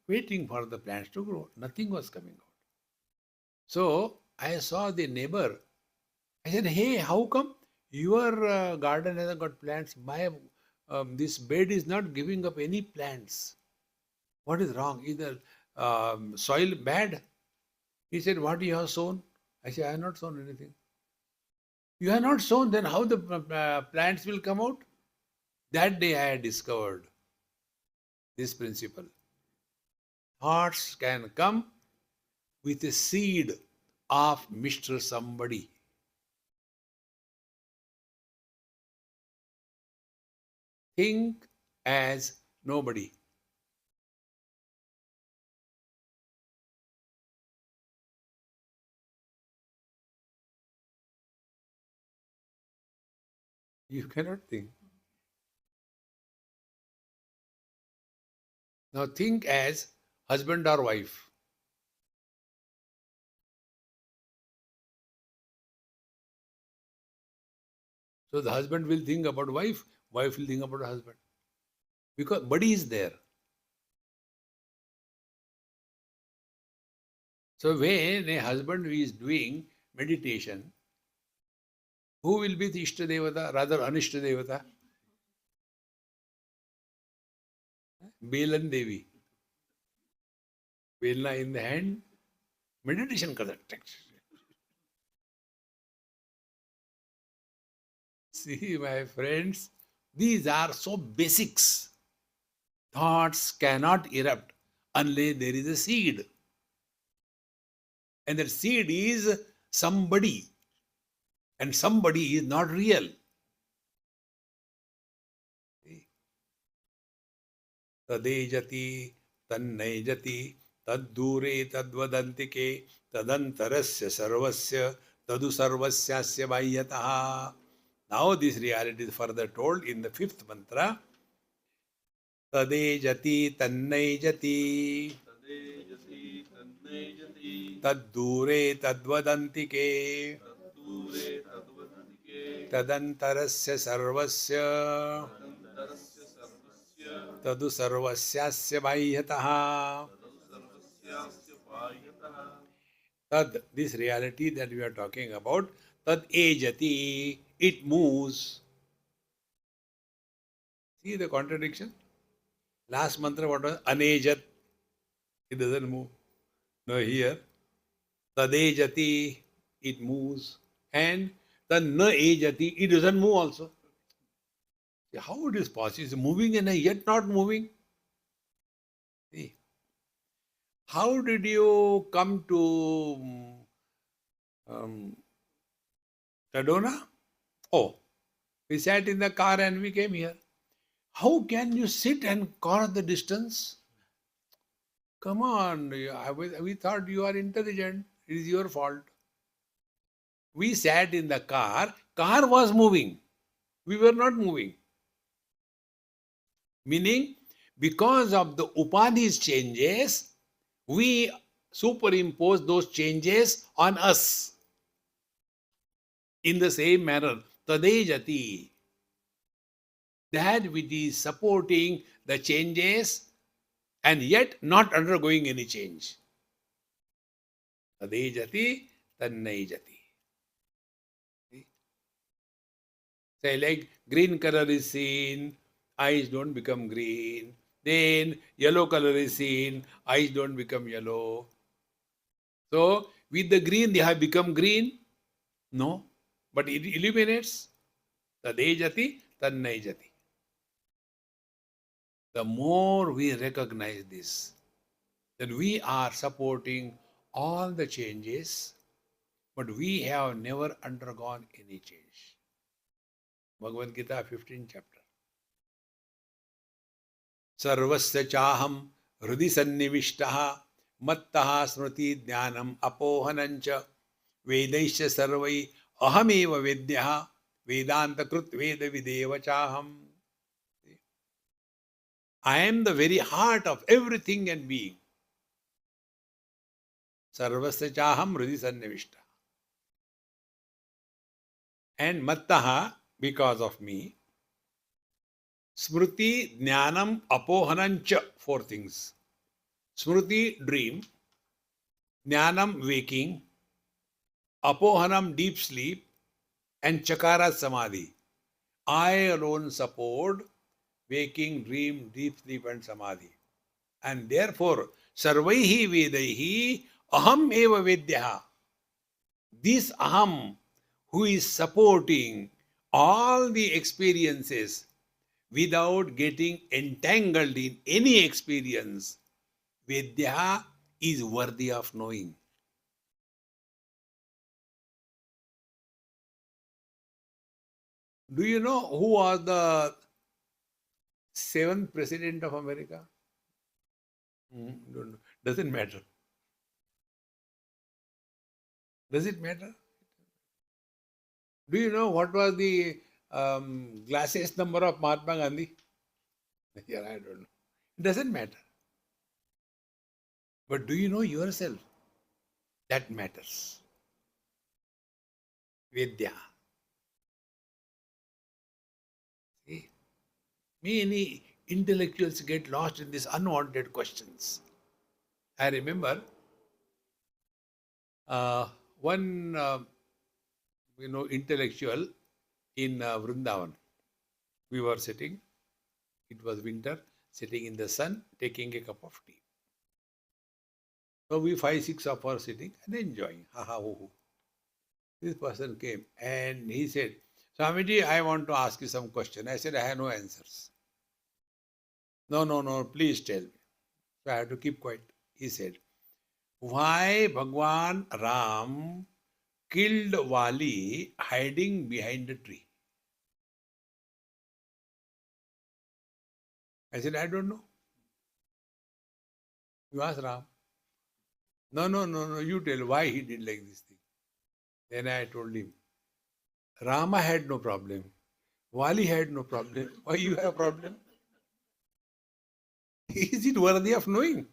waiting for the plants to grow. Nothing was coming out. So I saw the neighbor. I said, hey, how come your garden hasn't got plants? This bed is not giving up any plants. What is wrong? Is the soil bad? He said, what you have sown? I said, I have not sown anything. You have not sown, then how the plants will come out? That day I had discovered this principle. Thoughts can come with a seed of Mr. Somebody. Think as nobody. You cannot think. Now think as husband or wife. So the husband will think about wife will think about husband. Because buddy is there. So when a husband is doing meditation, who will be the Ishta Devata, rather Anishta Devata? Belan Devi. Belna in the hand, meditation karta. See, my friends, these are so basics. Thoughts cannot erupt unless there is a seed. And that seed is somebody. And somebody is not real. Tadejati, tannejati, taddure, tadvadantike, tadantarasya sarvasya, tadu sarvasyasya vahyataha. Now this reality is further told in the fifth mantra. Tadejati, tannejati, taddure, tadvadantike, Tadantarasya sarvasya tadu sarvasyasya bahyataha. Tad, this reality that we are talking about, tad ejati, it moves. See the contradiction? Last mantra, what was? Anejat, it doesn't move. No, here, tadejati, it moves. And the na ejati, it doesn't move also. How it is possible? It's moving and yet not moving. See, how did you come to Sedona? Oh, we sat in the car and we came here. How can you sit and cross the distance? Come on, we thought you are intelligent. It is your fault. We sat in the car was moving. We were not moving. Meaning, because of the upadhis changes, we superimpose those changes on us. In the same manner, tadejati, that which is supporting the changes and yet not undergoing any change. Tadejati, tannai-jati. Say, like green color is seen, eyes don't become green. Then yellow color is seen, eyes don't become yellow. So, with the green, they have become green? No. But it illuminates. Tadejati, tannai-jati. The more we recognize this, then we are supporting all the changes, but we have never undergone any change. Bhagavad Gita, 15th chapter. Sarvasya chaham hrudi sannivishtaha mattaha smriti jnanam apohanancha vedaisya sarvai ahameva vedyaha vedanta krut veda videva chaham. I am the very heart of everything and being. Sarvasya chaham hrudi sannivishtaha. And mattaha, because of me. Smriti, jnanam, apohanancha, four things. Smriti, dream. Jnanam, waking. Apohanam, deep sleep. And chakara, samadhi. I alone support waking, dream, deep sleep and samadhi. And therefore, sarvaihi vedaihi aham eva vedyaha. This aham, who is supporting all the experiences without getting entangled in any experience, Vedya is worthy of knowing. Do you know who was the 7th president of America? Don't know. Doesn't matter. Does it matter? Do you know what was the glasses number of Mahatma Gandhi? Yeah, I don't know. It doesn't matter. But do you know yourself? That matters. Vedya. See? Many intellectuals get lost in these unwanted questions. I remember one intellectual in Vrindavan. We were sitting, it was winter, sitting in the sun, taking a cup of tea. So we 5-6 of us sitting and enjoying. Ha ha ho ho. This person came and he said, Swamiji, I want to ask you some question. I said, I have no answers. No, please tell me. So I had to keep quiet. He said, why Bhagwan Ram killed Wali hiding behind a tree? I said, I don't know. You ask Ram. No, you tell why he did like this thing. Then I told him, Rama had no problem. Wali had no problem. Why you have a problem? Is it worthy of knowing?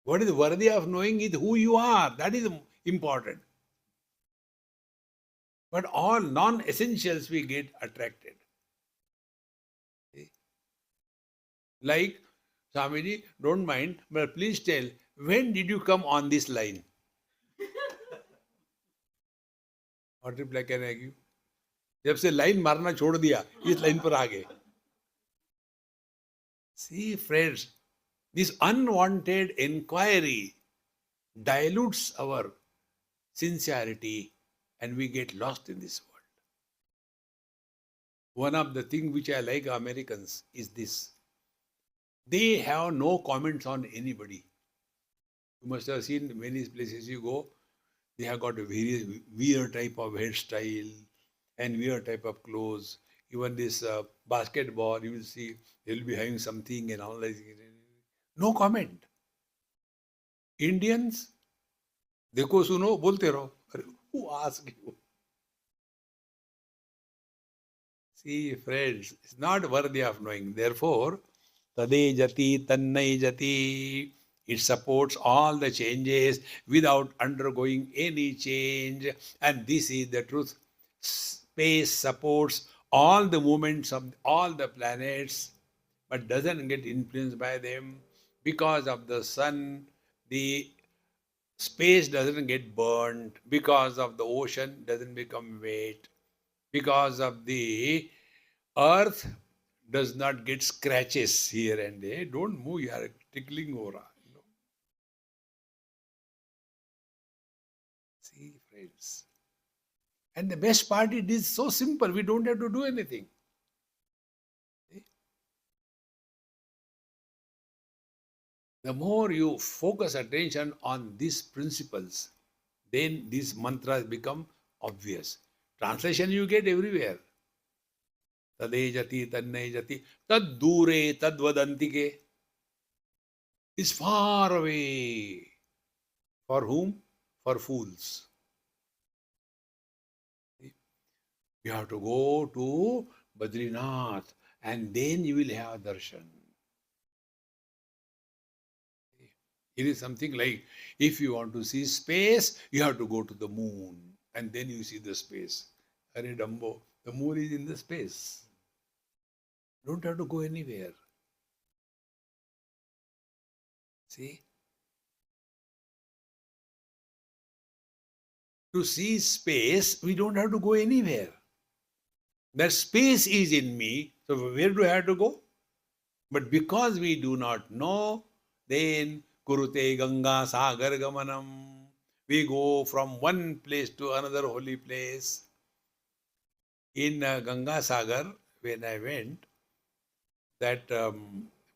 What is worthy of knowing is who you are. That is important. But all non-essentials we get attracted. See? Like, Swamiji, don't mind, but please tell, when did you come on this line? What reply can I give? जब से line मारना छोड़ दिया, इस line पर आ गए. See, friends, this unwanted inquiry dilutes our sincerity and we get lost in this world. One of the things which I like Americans is this. They have no comments on anybody. You must have seen many places you go, they have got a very weird type of hairstyle and weird type of clothes. Even this basketball, you will see they will be having something and analyzing it. No comment. Indians, देखो सुनो बोलते रहो. Who asked you? See, friends, it's not worthy of knowing. Therefore, tade jati tannai jati. It supports all the changes without undergoing any change. And this is the truth. Space supports all the movements of all the planets, but doesn't get influenced by them. Because of the sun, the space doesn't get burned. Because of the ocean, doesn't become wet. Because of the earth, does not get scratches here and there. Don't move, you are tickling aura. See, friends. And the best part, it is so simple. We don't have to do anything. See? The more you focus attention on these principles, then these mantras become obvious. Translation you get everywhere. Tade jati, tannai jati, tad dure, tad vadantike. Is far away. For whom? For fools. You have to go to Badrinath and then you will have darshan. It is something like, if you want to see space, you have to go to the moon and then you see the space. Are Dumbo, the moon is in the space. You don't have to go anywhere. See? To see space, we don't have to go anywhere. That space is in me, so where do I have to go? But because we do not know, then Kurute Ganga Sagar Gamanam. We go from one place to another holy place. In Ganga Sagar, when I went, that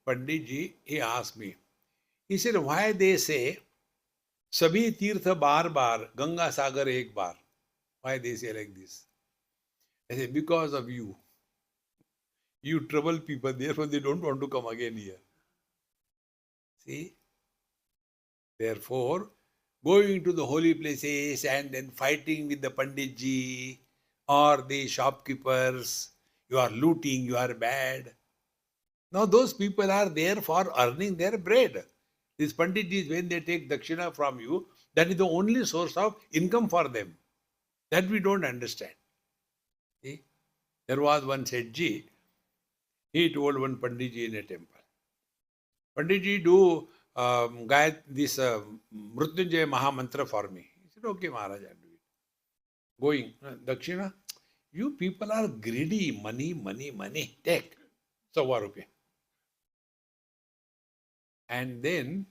Panditji, he asked me, he said, why they say, Sabhi Tirtha bar bar, Ganga Sagar ek bar. Why they say like this? I said, because of you. You trouble people, therefore they don't want to come again here. See? Therefore, going to the holy places and then fighting with the Panditji or the shopkeepers, you are looting, you are bad. Now those people are there for earning their bread. These Panditjis, when they take dakshina from you, that is the only source of income for them. That we don't understand. See? There was one Sethji, he told one Panditji in a temple, Panditji, do this Mrutyunjaya Mahamantra for me. He said, okay, Maharaj, I'll do it. Going, Dakshina, you people are greedy, money, money, money, take. So, ₹1. And then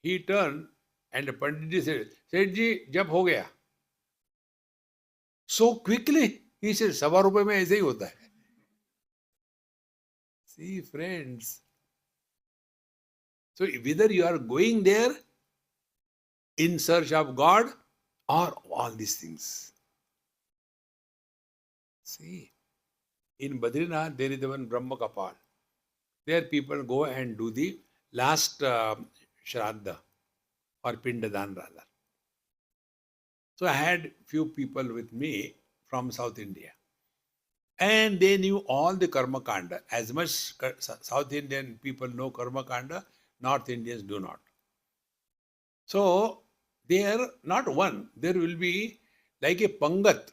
he turned and the Panditji said, Sethji, jab ho gaya. So quickly, he said, ₹1.25 mein aise hi hota hai. See, friends. So whether you are going there in search of God or all these things. See, in Badrinath, there is one Brahma Kapal. There people go and do the last Shraddha or Pindadan rather. So I had few people with me from South India. And they knew all the Karma Kanda. As much South Indian people know Karma Kanda, North Indians do not. So, there, not one, there will be like a Pangat.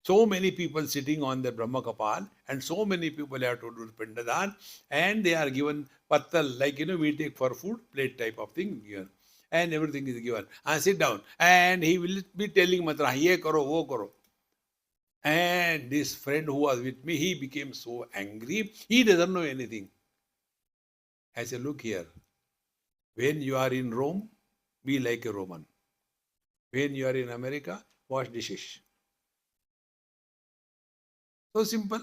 So many people sitting on the Brahma Kapal, and so many people have to do Pindadan, and they are given pattal, like we take for food, plate type of thing given. And everything is given. And sit down. And he will be telling Matra, ye karo, wo karo. And this friend who was with me, he became so angry. He doesn't know anything. I said, look here. When you are in Rome, be like a Roman. When you are in America, wash dishes. So simple.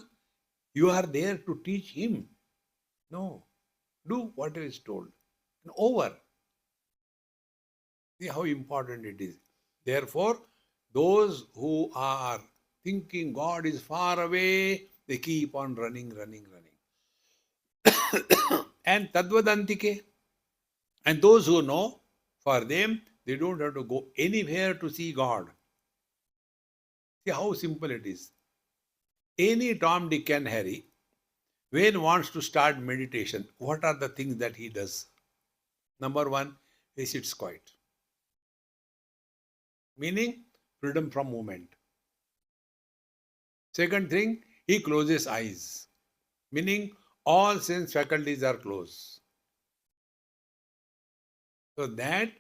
You are there to teach him. No. Do what is told. And over. See how important it is. Therefore, those who are thinking God is far away, they keep on running. And tadvadantike. And those who know, for them, they don't have to go anywhere to see God. See how simple it is. Any Tom, Dick and Harry, when wants to start meditation, what are the things that he does? Number one, he sits quiet. Meaning, freedom from movement. Second thing, he closes eyes. Meaning, all sense faculties are closed. So that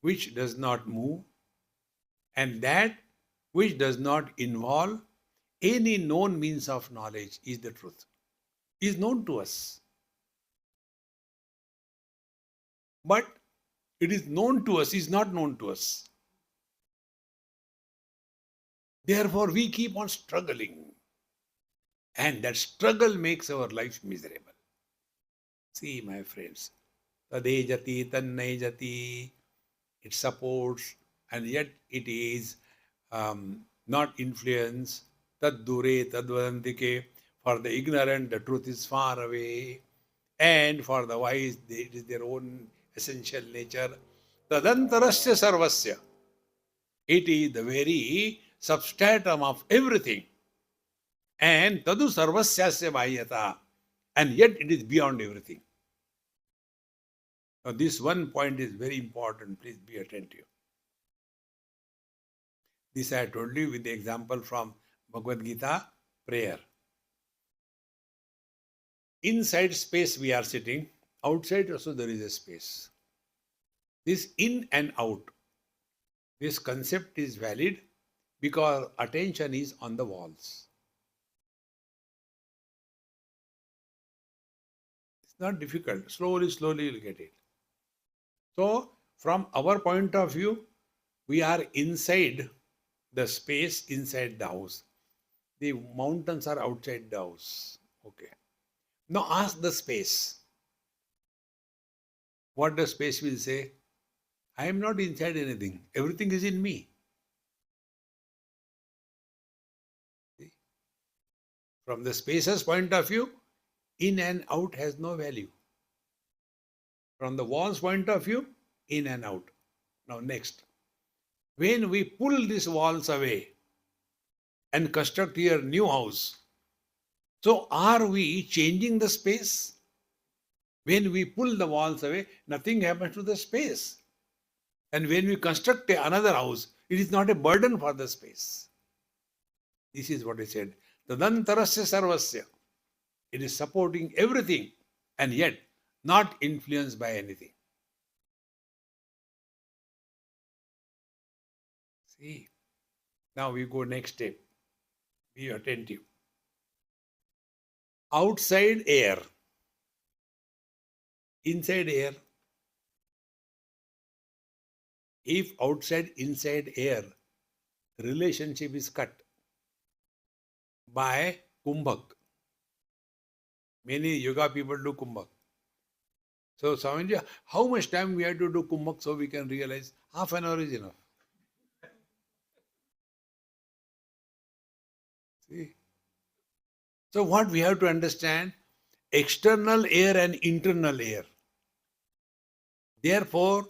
which does not move and that which does not involve any known means of knowledge is the truth. Is known to us. But it is known to us, is not known to us. Therefore, we keep on struggling. And that struggle makes our life miserable. See, my friends, tadejati, tannejati, it supports, and yet it is not influence. Tad dure, tad vadantike. For the ignorant, the truth is far away. And for the wise, it is their own essential nature. Tadantarasya sarvasya. It is the very substratum of everything. And tadu sarvasyasya bahyata. And yet it is beyond everything. Now this one point is very important. Please be attentive. This I told you with the example from Bhagavad Gita, prayer. Inside space we are sitting. Outside also there is a space. This in and out. This concept is valid because attention is on the walls. It's not difficult. Slowly you'll get it. So, from our point of view, we are inside the space inside the house. The mountains are outside the house. Okay. Now ask the space. What the space will say? I am not inside anything. Everything is in me. See? From the space's point of view, in and out has no value. From the wall's point of view, in and out. Now next. When we pull these walls away and construct here new house, so are we changing the space? When we pull the walls away, nothing happens to the space. And when we construct another house, it is not a burden for the space. This is what I said. Tadantarasya sarvasya. It is supporting everything and yet not influenced by anything. See, now we go next step. Be attentive. Outside air, inside air. If outside, inside air, relationship is cut by kumbhak. Many yoga people do kumbhak. So, Swamiji, how much time we have to do kumbhak so we can realize? Half an hour is enough. See? So, what we have to understand? External air and internal air. Therefore,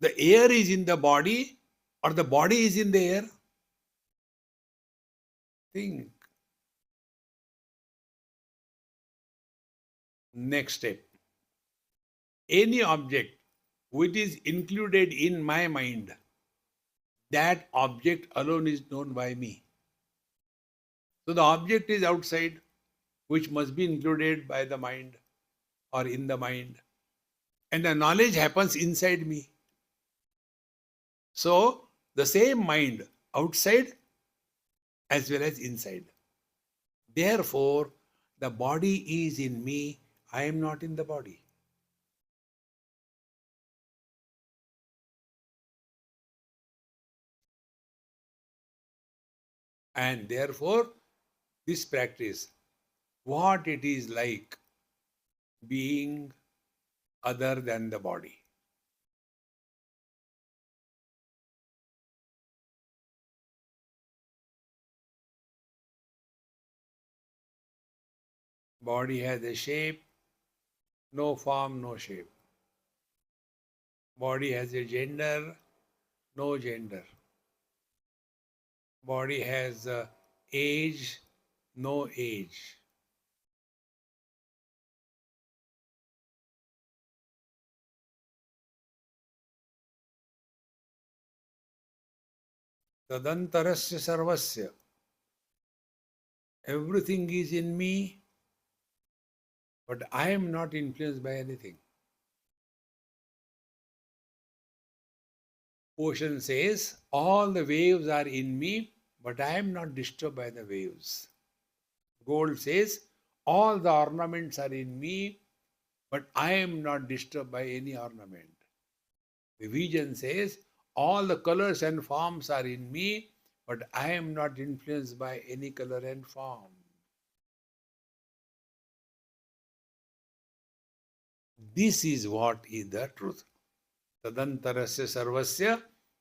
the air is in the body or the body is in the air? Think. Next step. Any object which is included in my mind, that object alone is known by me. So the object is outside, which must be included by the mind or in the mind. And the knowledge happens inside me. So the same mind outside as well as inside. Therefore, the body is in me, I am not in the body. And therefore, this practice, what it is like being other than the body. Body has a shape, no form, no shape. Body has a gender, no gender. Body has a age, no age. Tadantarasya sarvasya. Everything is in me, but I am not influenced by anything. Ocean says, all the waves are in me, but I am not disturbed by the waves. Gold says, all the ornaments are in me, but I am not disturbed by any ornament. The vision says, all the colors and forms are in me, but I am not influenced by any color and form. This is what is the truth. Tadantarasya sarvasya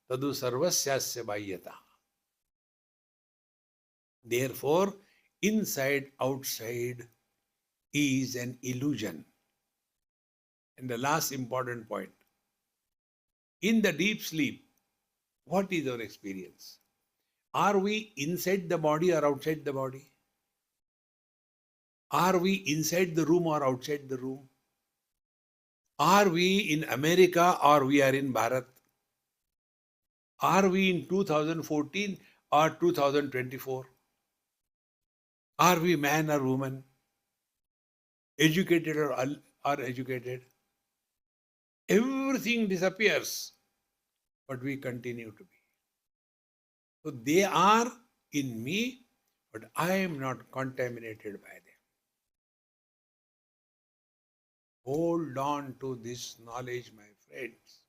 tadu sarvasyasya bahyata. Therefore, inside, outside is an illusion. And the last important point. In the deep sleep, what is our experience? Are we inside the body or outside the body? Are we inside the room or outside the room? Are we in America or we are in Bharat? Are we in 2014 or 2024? Are we man or woman? Educated or uneducated? Everything disappears, but we continue to be. So they are in me, but I am not contaminated by them. Hold on to this knowledge, my friends.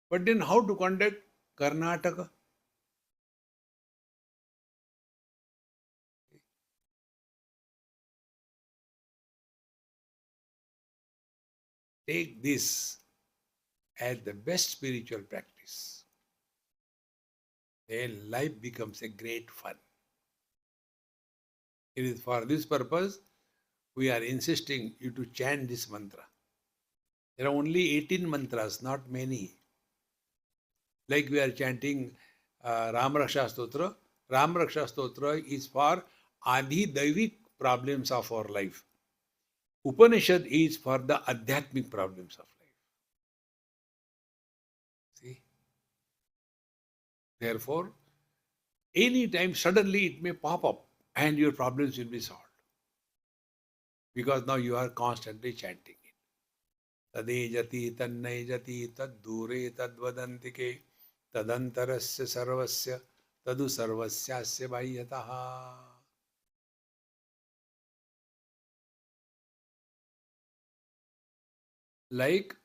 But then how to conduct Karnataka? Take this as the best spiritual practice. Then life becomes a great fun. It is for this purpose we are insisting you to chant this mantra. There are only 18 mantras, not many. Like we are chanting Ramraksha Stotra. Ramraksha Stotra is for Adi Daivik problems of our life. Upanishad is for the Adhyatmic problems of life. See? Therefore, anytime suddenly it may pop up and your problems will be solved. Because now you are constantly chanting it. Tadejati tannejati tad dure tad vadantike tadantarasya sarvasya tadu sarvasyasya bahyataha. Like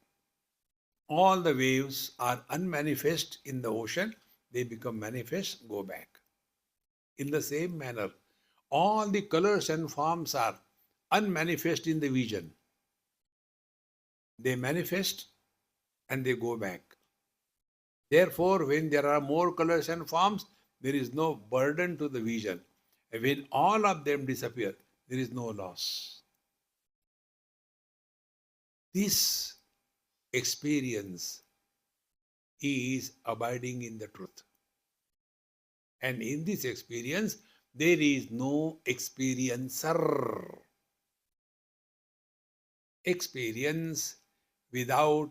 all the waves are unmanifest in the ocean, they become manifest, go back. In the same manner, all the colors and forms are unmanifest in the vision. They manifest and they go back. Therefore, when there are more colors and forms, there is no burden to the vision. When all of them disappear, there is no loss. This experience is abiding in the truth. And in this experience, there is no experiencer. Experience without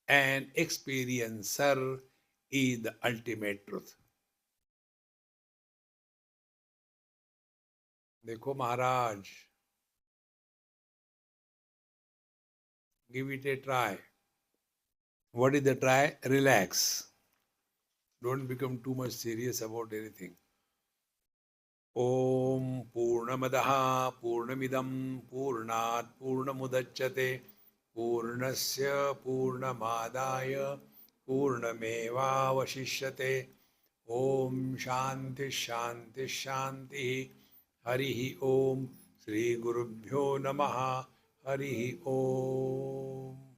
an experiencer is the ultimate truth. देखो महाराज, give it a try. What is the try? Relax. Don't become too much serious about anything. Om Purnamadaha Purnamidam Purnat Purnamudachyate Purnasya Purnamadaya Purnamevavashishyate. Om Shanti Shanti Shanti. Harihi Om. Sri Gurubhyo Namaha. Harihi Om.